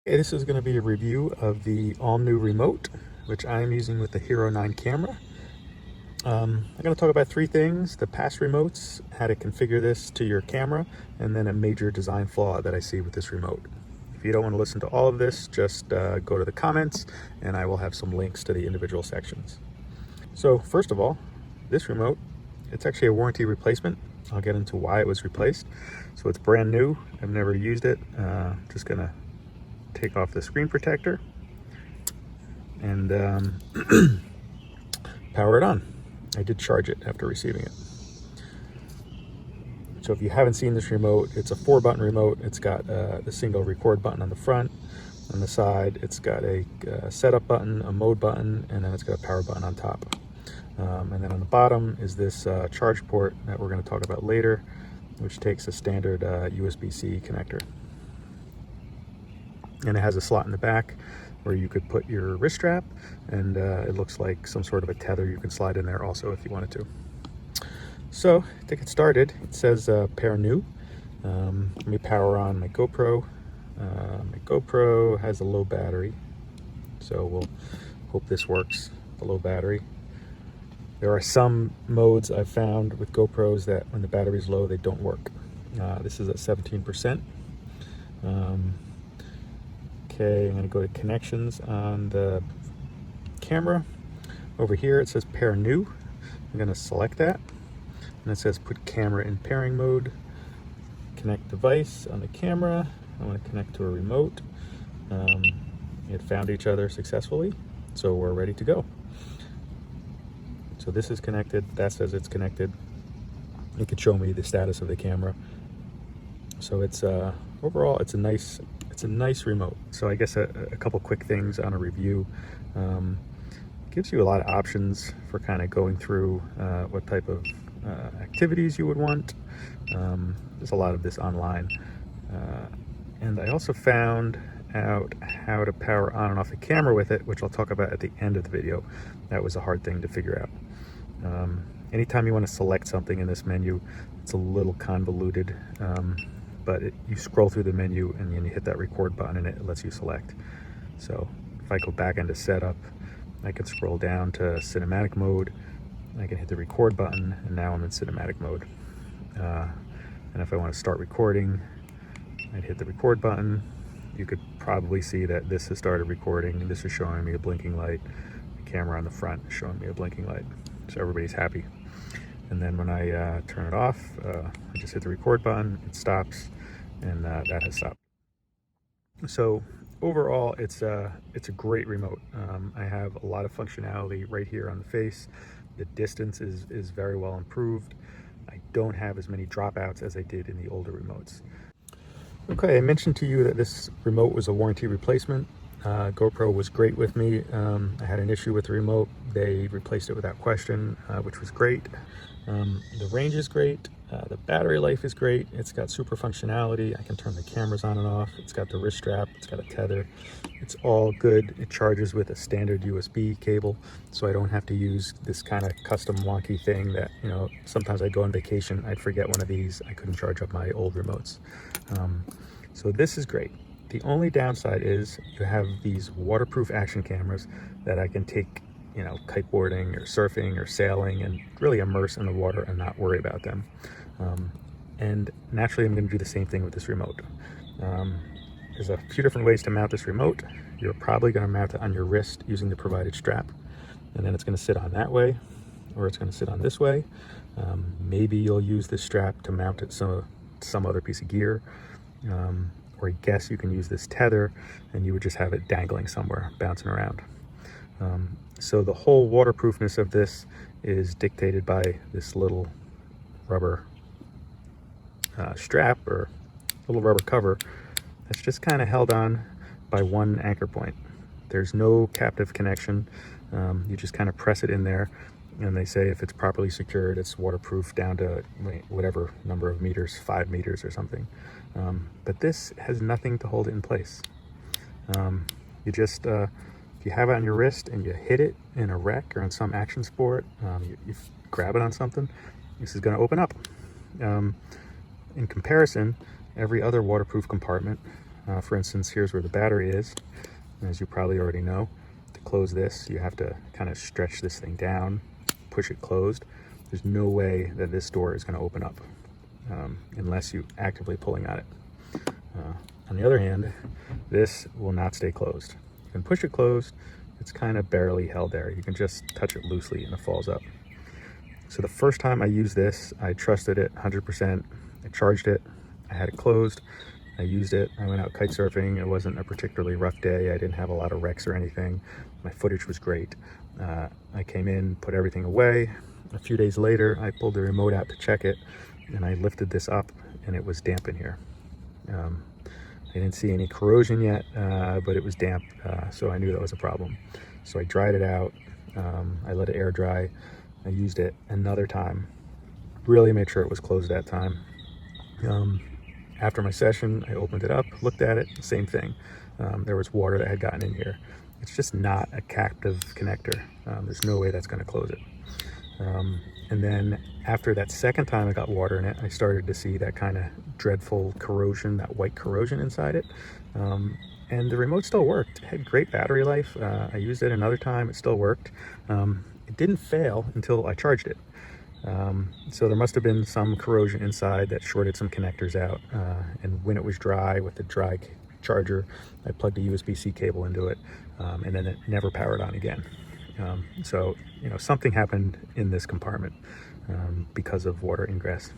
Okay, this is going to be a review of the all-new remote, which I'm using with the Hero 9 camera. I'm going to talk about three things: the past remotes, how to configure this to your camera, and then a major design flaw that I see with this remote. If you don't want to listen to all of this, just go to the comments and I will have some links to the individual sections. So first of all, this remote, it's actually a warranty replacement. I'll get into why it was replaced. So it's brand new. I've never used it. Just going to take off the screen protector and power it on. I did charge it after receiving it. So if you haven't seen this remote, it's a 4-button remote. It's got the single record button on the front. On the side, it's got a setup button, a mode button, and then it's got a power button on top. And then on the bottom is this charge port that we're going to talk about later, which takes a standard USB-C connector. And it has a slot in the back where you could put your wrist strap, and it looks like some sort of a tether you can slide in there also if you wanted to. So to get started, it says pair new. Let me power on my GoPro. My GoPro has a low battery, so we'll hope this works, the low battery. There are some modes I've found with GoPros that when the battery's low, they don't work. This is at 17%. Okay, I'm going to go to connections on the camera. Over here it says pair new. I'm going to select that, and it says put camera in pairing mode. Connect device on the camera. I want to connect to a remote. It found each other successfully, so we're ready to go. So this is connected. That says it's connected. It could show me the status of the camera. So it's overall it's a nice remote. So I guess a couple quick things on a review. Gives you a lot of options for kind of going through what type of activities you would want. There's a lot of this online. And I also found out how to power on and off the camera with it, which I'll talk about at the end of the video. That was a hard thing to figure out. Anytime you want to select something in this menu, it's a little convoluted. But you scroll through the menu and then you hit that record button and it lets you select. So if I go back into setup, I can scroll down to cinematic mode. I can hit the record button and now I'm in cinematic mode. And if I want to start recording, I'd hit the record button. You could probably see that this has started recording, and this is showing me a blinking light. The camera on the front is showing me a blinking light. So everybody's happy. And then when I turn it off, I just hit the record button, it stops, and that has stopped. So overall, it's a great remote. I have a lot of functionality right here on the face. The distance is very well improved. I don't have as many dropouts as I did in the older remotes. Okay, I mentioned to you that this remote was a warranty replacement. GoPro was great with me. I had an issue with the remote. They replaced it without question, which was great. The range is great. The battery life is great. It's got super functionality. I can turn the cameras on and off. It's got the wrist strap. It's got a tether. It's all good. It charges with a standard USB cable, so I don't have to use this kind of custom wonky thing that, you know, sometimes I'd go on vacation, I'd forget one of these. I couldn't charge up my old remotes. So this is great. The only downside is you have these waterproof action cameras that I can take, you know, kiteboarding or surfing or sailing and really immerse in the water and not worry about them. And naturally, I'm going to do the same thing with this remote. There's a few different ways to mount this remote. You're probably going to mount it on your wrist using the provided strap, and then it's going to sit on that way, or it's going to sit on this way. Maybe you'll use this strap to mount it some other piece of gear. Or I guess you can use this tether and you would just have it dangling somewhere, bouncing around. So the whole waterproofness of this is dictated by this little rubber strap or little rubber cover that's just kind of held on by one anchor point. There's no captive connection. You just kind of press it in there, and they say if it's properly secured, it's waterproof down to whatever number of meters, 5 meters or something. But this has nothing to hold it in place. You just, if you have it on your wrist and you hit it in a wreck or in some action sport, you grab it on something, this is going to open up. In comparison, every other waterproof compartment For instance, here's where the battery is. And as you probably already know, to close this, you have to kind of stretch this thing down, push it closed. There's no way that this door is going to open up unless you actively pulling on it. On the other hand, this will not stay closed. You can push it closed, it's kind of barely held there. You can just touch it loosely and it falls up. So the first time I used this, I trusted it 100%. I charged it, I had it closed, I used it, I went out kite surfing. It wasn't a particularly rough day. I didn't have a lot of wrecks or anything. My footage was great. I came in, put everything away. A few days later, I pulled the remote out to check it, and I lifted this up and it was damp in here. I didn't see any corrosion yet, but it was damp, so I knew that was a problem. So I dried it out, I let it air dry, I used it another time, really made sure it was closed that time. After my session, I opened it up, looked at it, same thing. There was water that had gotten in here. It's just not a captive connector. There's no way that's going to close it. And then after that second time I got water in it, I started to see that kind of dreadful corrosion, that white corrosion inside it. And the remote still worked. It had great battery life. I used it another time, it still worked. It didn't fail until I charged it. So there must have been some corrosion inside that shorted some connectors out. And when it was dry with the dry charger, I plugged a USB-C cable into it, and then it never powered on again. So, you know, something happened in this compartment because of water ingress.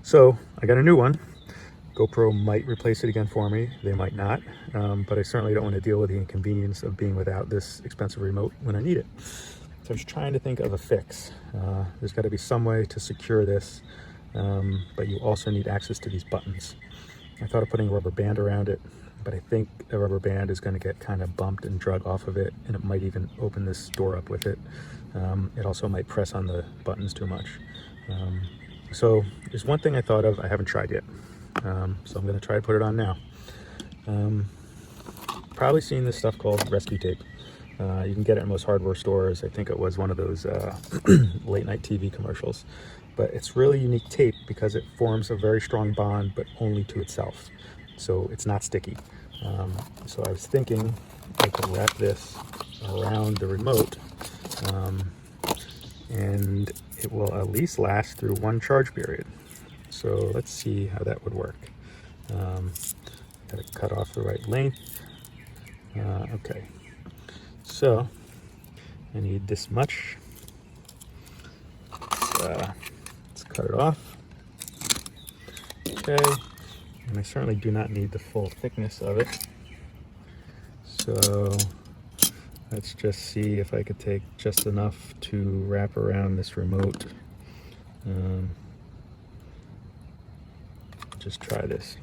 So I got a new one. GoPro might replace it again for me. They might not, but I certainly don't want to deal with the inconvenience of being without this expensive remote when I need it. So I was trying to think of a fix. There's got to be some way to secure this, but you also need access to these buttons. I thought of putting a rubber band around it, but I think the rubber band is going to get kind of bumped and drug off of it, and it might even open this door up with it. It also might press on the buttons too much. So there's one thing I thought of I haven't tried yet. So I'm going to try to put it on now. Probably seen this stuff called rescue tape. You can get it in most hardware stores. I think it was one of those late night TV commercials. But it's really unique tape because it forms a very strong bond, but only to itself. So it's not sticky. So I was thinking I could wrap this around the remote, and it will at least last through one charge period. So let's see how that would work. Got to cut off the right length. Okay, so I need this much. Let's cut it off. Okay, and I certainly do not need the full thickness of it. So let's just see if I could take just enough to wrap around this remote. Just try this.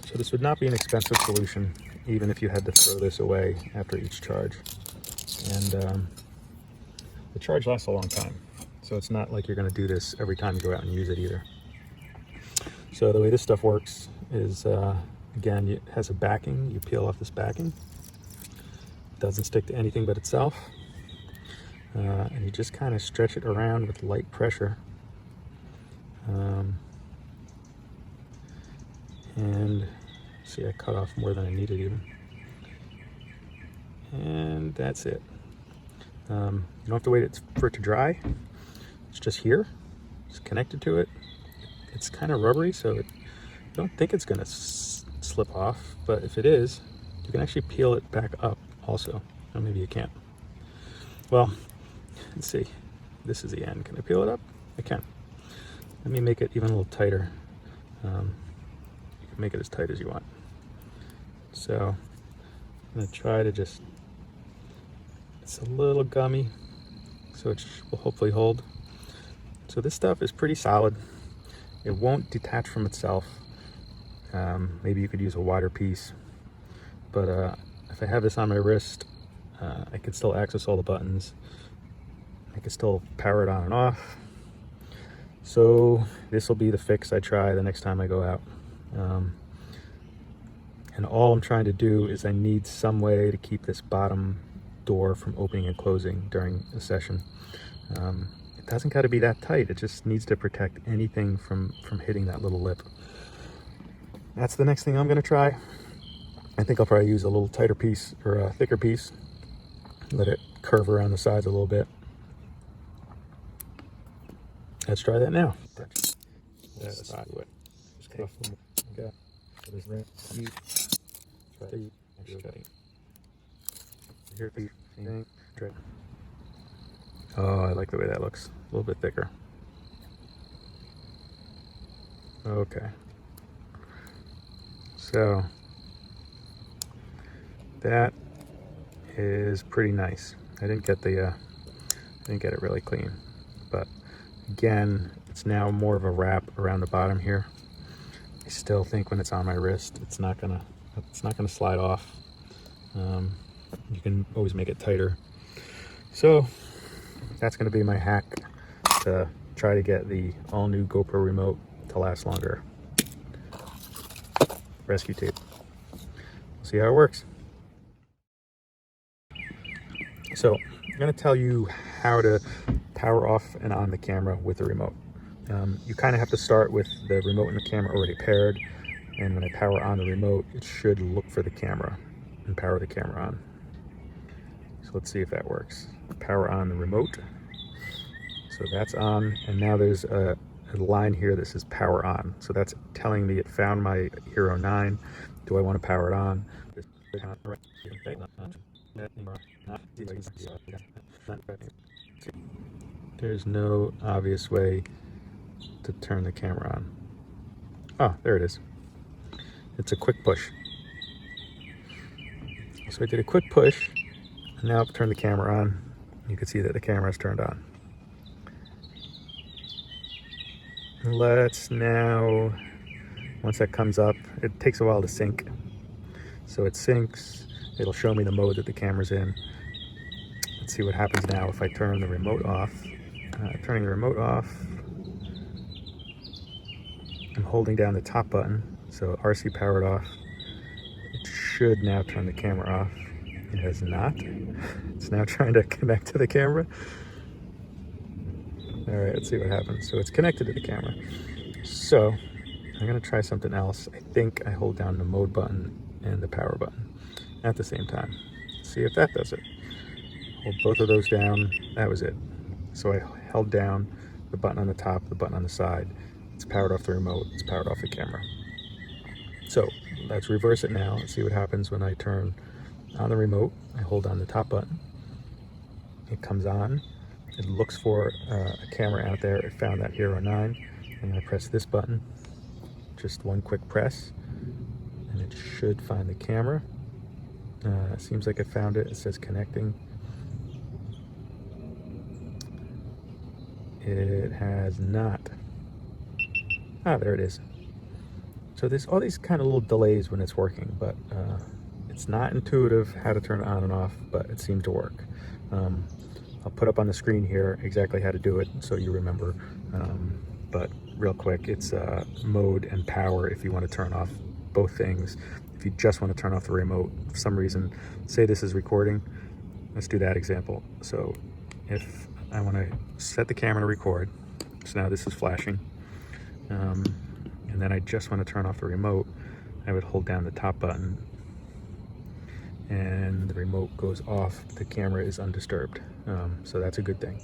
So this would not be an expensive solution, even if you had to throw this away after each charge. And the charge lasts a long time, so it's not like you're going to do this every time you go out and use it either. So the way this stuff works is, again, it has a backing. You peel off this backing. It doesn't stick to anything but itself. And you just kind of stretch it around with light pressure. And see, I cut off more than I needed even. And that's it. You don't have to wait for it to dry. It's just here. It's connected to it. It's kind of rubbery, so I don't think it's going to slip off. But if it is, you can actually peel it back up also. Or maybe you can't. Well, let's see. This is the end. Can I peel it up? I can. Let me make it even a little tighter. You can make it as tight as you want. So I'm going to try to just, it's a little gummy, so it will hopefully hold. So this stuff is pretty solid. It won't detach from itself. Maybe you could use a wider piece, but if I have this on my wrist, I can still access all the buttons. I can still power it on and off. So this will be the fix I try the next time I go out. And all I'm trying to do is I need some way to keep this bottom door from opening and closing during a session. It doesn't got to be that tight. It just needs to protect anything from hitting that little lip. that's the next thing I'm gonna try. I think I'll probably use a little tighter piece or a thicker piece. Let it curve around the sides a little bit. Let's try that now. Let's do it. Oh, I like the way that looks. A little bit thicker. Okay. So that is pretty nice. I didn't get it really clean, but again, it's now more of a wrap around the bottom here. I still think when it's on my wrist, it's not gonna slide off. You can always make it tighter. So that's gonna be my hack to try to get the all new GoPro remote to last longer. Rescue tape. See how it works. So I'm going to tell you how to power off and on the camera with the remote. You kind of have to start with the remote and the camera already paired, and when I power on the remote, it should look for the camera and power the camera on. So let's see if that works. Power on the remote. So that's on, and now there's a line here that says power on. So that's telling me it found my Hero 9. Do I want to power it on? There's no obvious way to turn the camera on. Oh, there it is. It's a quick push. So I did a quick push, and now I've turned the camera on. You can see that the camera is turned on. Let's now, once that comes up, it takes a while to sync. So it syncs, it'll show me the mode that the camera's in. Let's see what happens now if I turn the remote off. Turning the remote off, I'm holding down the top button, so RC powered off. It should now turn the camera off. It has not. It's now trying to connect to the camera. All right, let's see what happens. So it's connected to the camera. So I'm gonna try something else. I think I hold down the mode button and the power button at the same time. See if that does it. Hold both of those down. That was it. So I held down the button on the top, the button on the side. It's powered off the remote. It's powered off the camera. So let's reverse it now and see what happens when I turn on the remote. I hold down the top button. It comes on. It looks for a camera out there. It found that Hero 9. And I press this button. Just one quick press. And it should find the camera. Seems like it found it. It says connecting. It has not. Ah, there it is. So there's all these kind of little delays when it's working, but it's not intuitive how to turn it on and off, but it seemed to work. I'll put up on the screen here exactly how to do it so you remember. But real quick, it's mode and power if you want to turn off both things. If you just want to turn off the remote, for some reason, say this is recording, let's do that example. So if I want to set the camera to record, so now this is flashing, and then I just want to turn off the remote, I would hold down the top button and the remote goes off. The camera is undisturbed, so that's a good thing.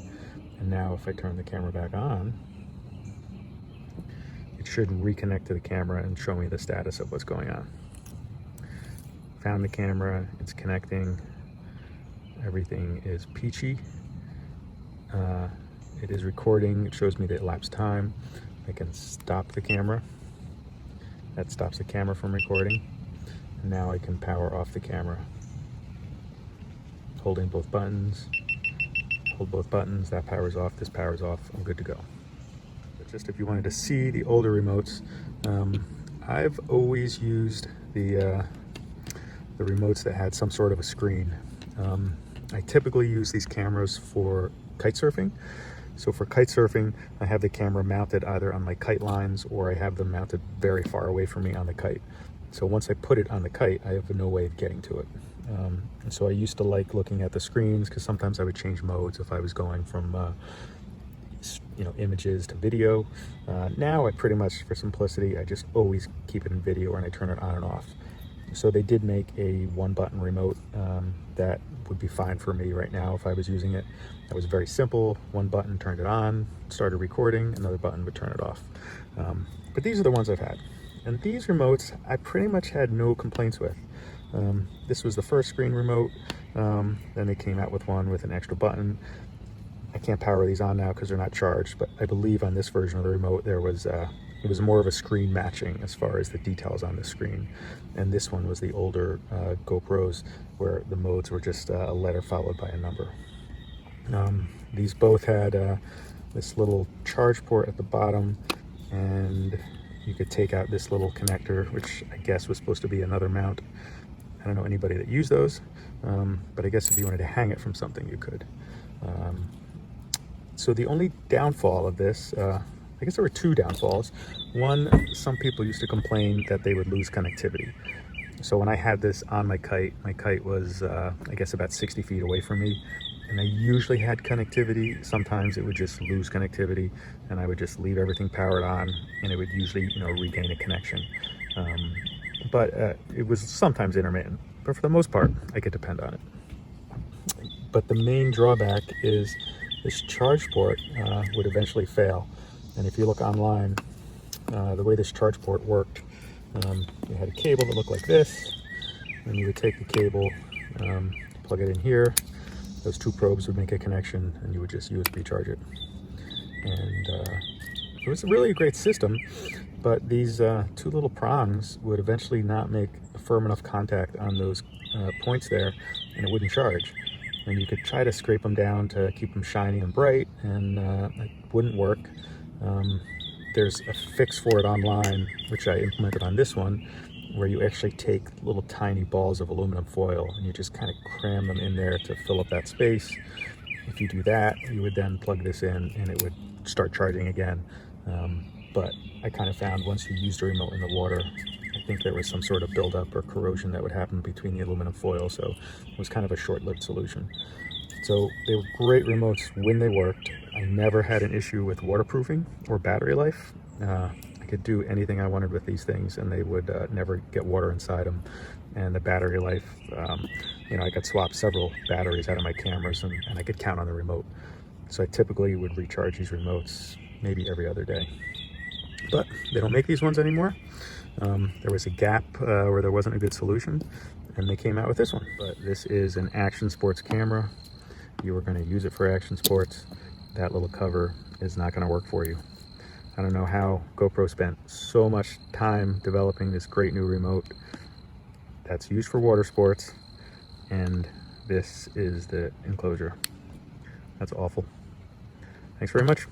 And now if I turn the camera back on, it should reconnect to the camera and show me the status of what's going on. Found the camera, it's connecting, everything is peachy. It is recording, it shows me the elapsed time. I can stop the camera. That stops the camera from recording. And now I can power off the camera. Holding both buttons, hold both buttons, that powers off, this powers off, I'm good to go. But just if you wanted to see the older remotes, I've always used the remotes that had some sort of a screen. I typically use these cameras for kite surfing. So for kite surfing, I have the camera mounted either on my kite lines or I have them mounted very far away from me on the kite. So once I put it on the kite, I have no way of getting to it. And so I used to like looking at the screens because sometimes I would change modes if I was going from images to video. Now I pretty much, for simplicity, I just always keep it in video and I turn it on and off. So they did make a one-button remote that would be fine for me right now if I was using it. That was very simple. One button turned it on, started recording, another button would turn it off. But these are the ones I've had. And these remotes, I pretty much had no complaints with. This was the first screen remote. Then they came out with one with an extra button. I can't power these on now because they're not charged, but I believe on this version of the remote there was it was more of a screen matching as far as the details on the screen. And this one was the older GoPros where the modes were just a letter followed by a number. These both had this little charge port at the bottom, and you could take out this little connector, which I guess was supposed to be another mount. I don't know anybody that used those, but I guess if you wanted to hang it from something, you could. So the only downfall of this, I guess there were two downfalls. One, some people used to complain that they would lose connectivity. So when I had this on my kite was, I guess, about 60 feet away from me, and I usually had connectivity. Sometimes it would just lose connectivity, and I would just leave everything powered on, and it would usually, regain a connection. But it was sometimes intermittent, but for the most part, I could depend on it. But the main drawback is this charge port would eventually fail. And if you look online, the way this charge port worked, you had a cable that looked like this, and you would take the cable, plug it in here, those two probes would make a connection, and you would just USB charge it. And it was really a great system, but these two little prongs would eventually not make a firm enough contact on those points there, and it wouldn't charge. And you could try to scrape them down to keep them shiny and bright, and it wouldn't work. There's a fix for it online, which I implemented on this one, where you actually take little tiny balls of aluminum foil and you just kind of cram them in there to fill up that space. If you do that, you would then plug this in and it would start charging again. But I kind of found once you used the remote in the water, I think there was some sort of buildup or corrosion that would happen between the aluminum foil, so it was kind of a short-lived solution. So they were great remotes when they worked. I never had an issue with waterproofing or battery life. I could do anything I wanted with these things and they would never get water inside them. And the battery life, I could swap several batteries out of my cameras and I could count on the remote. So I typically would recharge these remotes maybe every other day. But they don't make these ones anymore. There was a gap where there wasn't a good solution, and they came out with this one. But this is an action sports camera. You were going to use it for action sports. That little cover is not going to work for you. I don't know how GoPro spent so much time developing this great new remote that's used for water sports, and this is the enclosure. That's awful. Thanks very much.